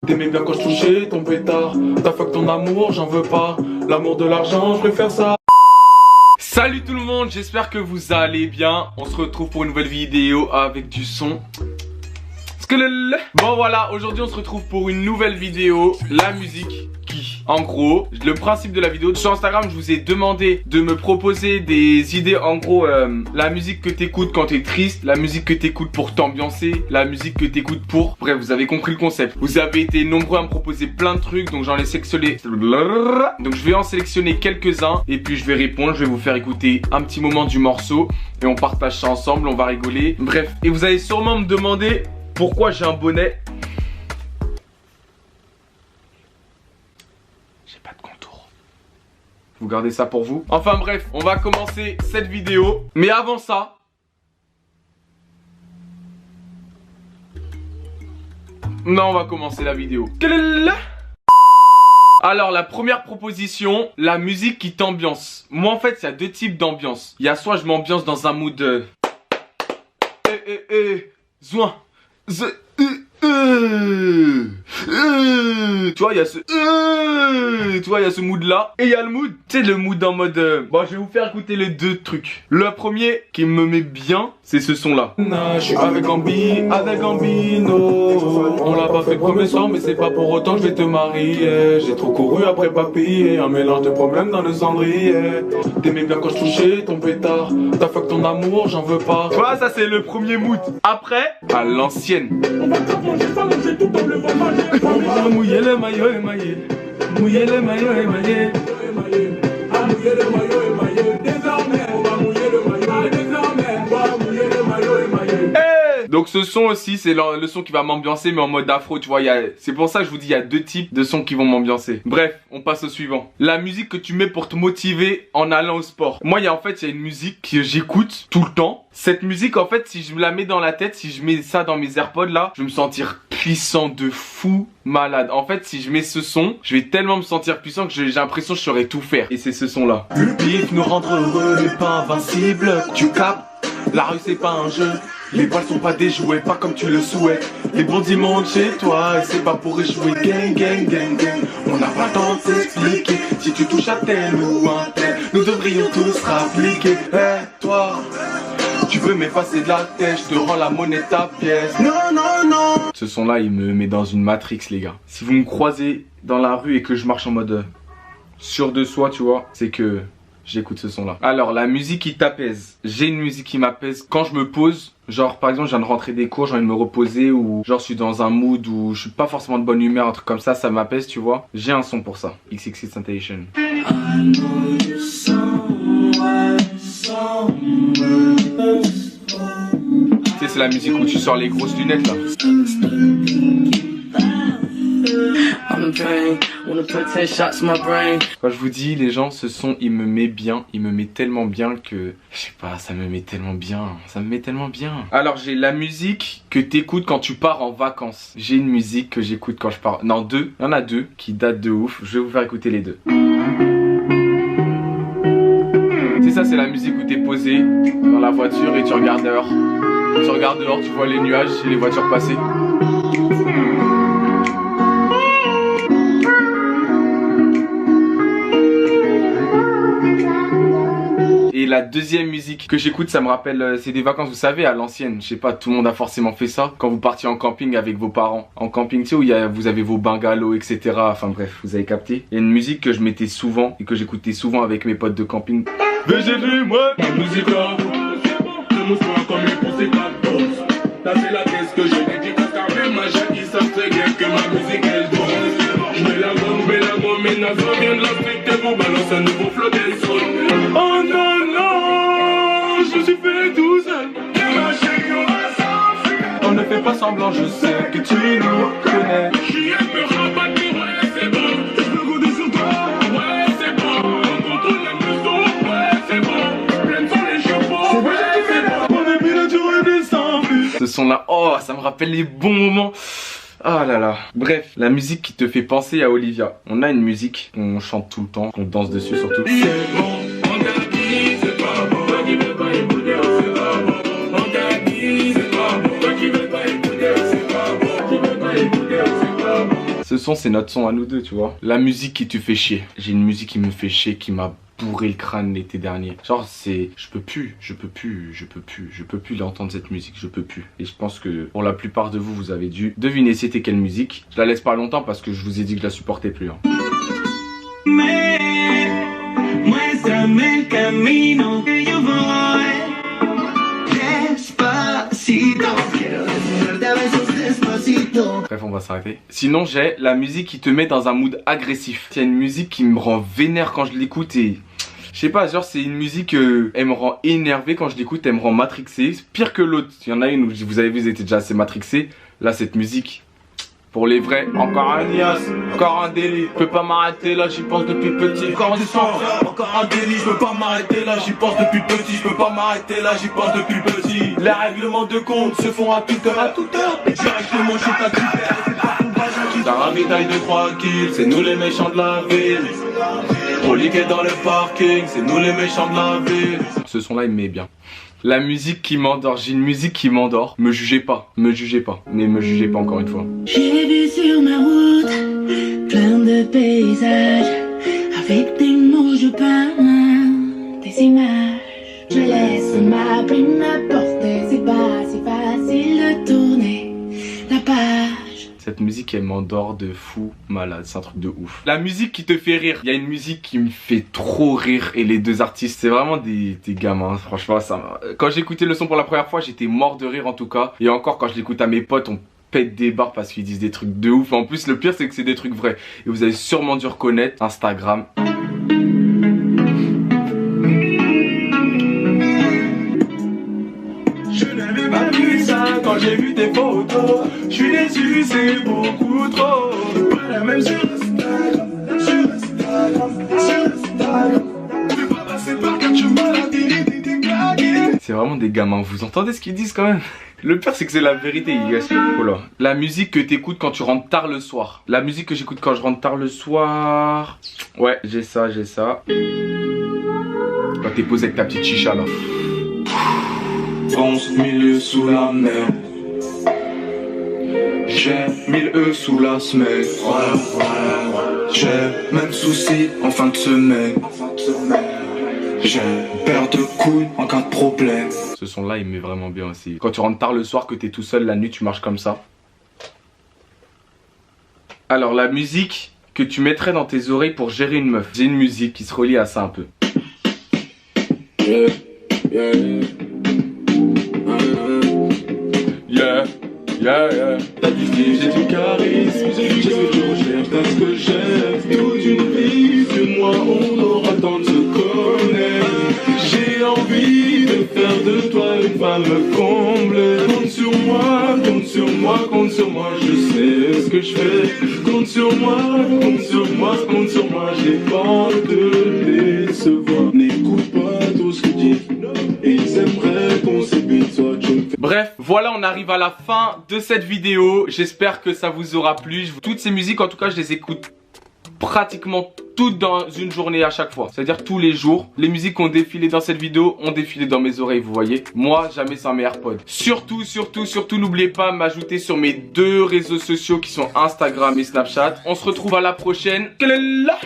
T'aimais bien quand je touchais ton pétard. T'as fuck ton amour, j'en veux pas. L'amour de l'argent, je préfère ça. Salut tout le monde, j'espère que vous allez bien. On se retrouve pour une nouvelle vidéo avec du son. Bon voilà, aujourd'hui on se retrouve pour une nouvelle vidéo. La musique qui, en gros, le principe de la vidéo. Sur Instagram, je vous ai demandé de me proposer des idées. En gros, la musique que t'écoutes quand t'es triste, la musique que t'écoutes pour t'ambiancer, la musique que t'écoutes pour... Bref, vous avez compris le concept. Vous avez été nombreux à me proposer plein de trucs, donc j'en ai sélectionné... Donc je vais en sélectionner quelques-uns et puis je vais répondre. Je vais vous faire écouter un petit moment du morceau et on partage ça ensemble, on va rigoler. Bref, et vous allez sûrement me demander... pourquoi j'ai un bonnet? J'ai pas de contour. Vous gardez ça pour vous. Enfin bref, on va commencer cette vidéo. Mais avant ça... non, on va commencer la vidéo. Alors la première proposition, la musique qui t'ambiance. Moi en fait, il y a deux types d'ambiance. Il y a soit je m'ambiance dans un mood... Zouin. Tu vois, il y a ce tu vois, il y a ce mood là. Et il y a le mood, tu sais, le mood en mode bon, je vais vous faire écouter les deux trucs. Le premier qui me met bien, c'est ce son là. Je suis avec Gambino. On l'a pas fait le premier soir, mais c'est pas pour autant que je vais te marier. J'ai trop couru après papy, un mélange de problèmes dans le cendrier. T'aimais bien quand je touchais ton pétard. T'as fuck ton amour, j'en veux pas. Tu vois, ça c'est le premier mood. Après, à l'ancienne. On va pas manger ça, manger tout comme le va manger. On va mouiller le maillot émaillé. Mouiller le maillot émaillé. À mouiller le maillot émaillé. Désormais, on va mouiller le maillot. Désormais, on va mouiller le maillot émaillé. Donc ce son aussi, c'est le son qui va m'ambiancer, mais en mode afro, tu vois. C'est pour ça que je vous dis, il y a deux types de sons qui vont m'ambiancer. Bref, on passe au suivant. La musique que tu mets pour te motiver en allant au sport. Moi, il y a une musique que j'écoute tout le temps. Cette musique, en fait, si je me la mets dans la tête, si je mets ça dans mes AirPods là, je vais me sentir puissant de fou malade. En fait, si je mets ce son, je vais tellement me sentir puissant que j'ai l'impression que je saurais tout faire. Et c'est ce son là. Le pif nous rendre heureux, mais pas invincible. Tu capes, la rue c'est pas un jeu. Les balles sont pas des jouets, pas comme tu le souhaites. Les bandits montent chez toi et c'est pas pour échouer. Gang, gang, gang, gang. On n'a pas le temps de s'expliquer. Si tu touches à tel ou un tel, nous devrions tous rappliquer. Toi, tu veux m'effacer de la tête, je te rends la monnaie de ta pièce. Non, non, non. Ce son là, il me met dans une matrix, les gars. Si vous me croisez dans la rue et que je marche en mode sûr de soi, tu vois, c'est que j'écoute ce son là. Alors la musique qui t'apaise. J'ai une musique qui m'apaise quand je me pose. Genre par exemple je viens de rentrer des cours, j'ai envie de me reposer. Ou genre je suis dans un mood où je suis pas forcément de bonne humeur, un truc comme ça m'apaise, tu vois. J'ai un son pour ça, XXXTentacion. Tu sais, c'est la musique où tu sors les grosses lunettes là. Quand je vous dis les gens, ce son il me met bien, il me met tellement bien que je sais pas, ça me met tellement bien, ça me met tellement bien. Alors j'ai la musique que t'écoutes quand tu pars en vacances. J'ai une musique que j'écoute quand je pars, non deux, il y en a deux qui datent de ouf. Je vais vous faire écouter les deux. C'est ça, c'est la musique où t'es posé dans la voiture et tu regardes dehors. Tu regardes dehors, tu vois les nuages et les voitures passer. Et la deuxième musique que j'écoute, ça me rappelle, c'est des vacances, vous savez, à l'ancienne. Je sais pas, tout le monde a forcément fait ça. Quand vous partiez en camping avec vos parents. En camping, tu sais, où vous avez vos bungalows, etc. Enfin bref, vous avez capté. Il y a une musique que je mettais souvent et que j'écoutais souvent avec mes potes de camping. VGV, moi, la musique là. Je me sois comme les poussées caldos. Là c'est la caisse que j'ai dédicace car même ma Jacques, ils savent très bien que ma musique elle dose. Je mets la gomme, mais Nazo vient de l'Afrique et vous balance un nouveau flow dancehall. Oh non non, je suis fait tout seul. On ne fait pas semblant, je sais que tu nous connais. Je suis un peu rabattu, ouais c'est bon. Je peux compter sur toi, ouais c'est bon. On contrôle la maison, ouais c'est bon. Pleine sont les chevaux, ouais c'est bon. On est bien naturel descend plus. Ce son là, oh ça me rappelle les bons moments. Ah là là. Bref, la musique qui te fait penser à Olivia. On a une musique qu'on chante tout le temps, qu'on danse dessus surtout. C'est bon, on t'a dit, c'est pas bon. Toi qui veux pas écouter, c'est pas bon. On t'a dit, c'est pas bon. Toi qui veux pas écouter, c'est pas bon. Toi qui veux pas écouter, c'est pas bon. Ce son, c'est notre son à nous deux, tu vois. La musique qui te fait chier. J'ai une musique qui me fait chier, qui m'a bourré le crâne l'été dernier. Genre, c'est... Je peux plus l'entendre cette musique, je peux plus. Et je pense que pour la plupart de vous, vous avez dû deviner c'était quelle musique. Je la laisse pas longtemps parce que je vous ai dit que je la supportais plus. Hein. Bref, on va s'arrêter. Sinon, j'ai la musique qui te met dans un mood agressif. C'est une musique qui me rend vénère quand je l'écoute et... Je sais pas, genre c'est une musique, elle me rend énervé quand je l'écoute, elle me rend matrixé. Pire que l'autre. Il y en a une où vous avez vu, vous étiez déjà assez matrixé. Là, cette musique, pour les vrais, encore un nias, encore un délit. Je peux pas m'arrêter là, j'y pense depuis petit. Encore du sang, encore un délit. Je peux pas m'arrêter là, j'y pense depuis petit. Je peux pas m'arrêter là, j'y pense depuis petit. Les règlements de compte se font à toute heure, à toute heure. Directement, je suis pas super. C'est un ravitail de 3 kills, c'est nous les méchants de la ville. On liquait dans le parking, c'est nous les méchants de la ville. Ce son là il me met bien. La musique qui m'endort, j'ai une musique qui m'endort. Me jugez pas, mais me jugez pas encore une fois. J'ai vu sur ma route plein de paysages. Avec des mots je peins des images. Je laisse ma plume me porter. C'est pas si facile de tourner la page. Cette musique elle m'endort de fou malade, c'est un truc de ouf. La musique qui te fait rire, il y a une musique qui me fait trop rire et les deux artistes c'est vraiment des gamins, franchement ça. Quand j'ai écouté le son pour la première fois j'étais mort de rire en tout cas. Et encore quand je l'écoute à mes potes on pète des barres parce qu'ils disent des trucs de ouf. En plus le pire c'est que c'est des trucs vrais. Et vous avez sûrement dû reconnaître Instagram. Quand j'ai vu tes photos, je suis déçu, c'est beaucoup trop. Pas la même sur Instagram, sur Instagram, sur Instagram. Tu vas passer par quatre chemins, la télé, t'es claqué. C'est vraiment des gamins, vous entendez ce qu'ils disent quand même? Le pire c'est que c'est la vérité, les gars. Oh là. La musique que t'écoutes quand tu rentres tard le soir. La musique que j'écoute quand je rentre tard le soir. Ouais, j'ai ça, j'ai ça. Quand t'es posé avec ta petite chicha là. 11 milieu sous la mer. J'ai 1000 E sous la semaine. J'ai même souci en fin de semaine. J'ai paire de couilles en cas de problème. Ce son là il me met vraiment bien aussi. Quand tu rentres tard le soir, que t'es tout seul la nuit, tu marches comme ça. Alors la musique que tu mettrais dans tes oreilles pour gérer une meuf. J'ai une musique qui se relie à ça un peu. Yeah, yeah, yeah. Yeah, yeah. T'as du style, j'ai du charisme. J'ai ce que tu recherches, t'as ce que j'aime. Toute une vie, que moi on aura le temps de se connaître. J'ai envie de faire de toi une femme comble. Compte sur moi, compte sur moi, compte sur moi. Je sais ce que je fais. Compte sur moi, compte sur moi, compte sur moi. J'ai pas envie de décevoir. N'écoute pas tout ce que dis. Ils aimeraient qu'on s'ébite, soit tu me fais. Bref, voilà, on arrive à la fin de cette vidéo. J'espère que ça vous aura plu. Toutes ces musiques, en tout cas, je les écoute pratiquement toutes dans une journée à chaque fois. C'est-à-dire tous les jours. Les musiques qui ont défilé dans cette vidéo ont défilé dans mes oreilles, vous voyez. Moi, jamais sans mes AirPods. Surtout, n'oubliez pas de m'ajouter sur mes 2 réseaux sociaux qui sont Instagram et Snapchat. On se retrouve à la prochaine. Quelle est là?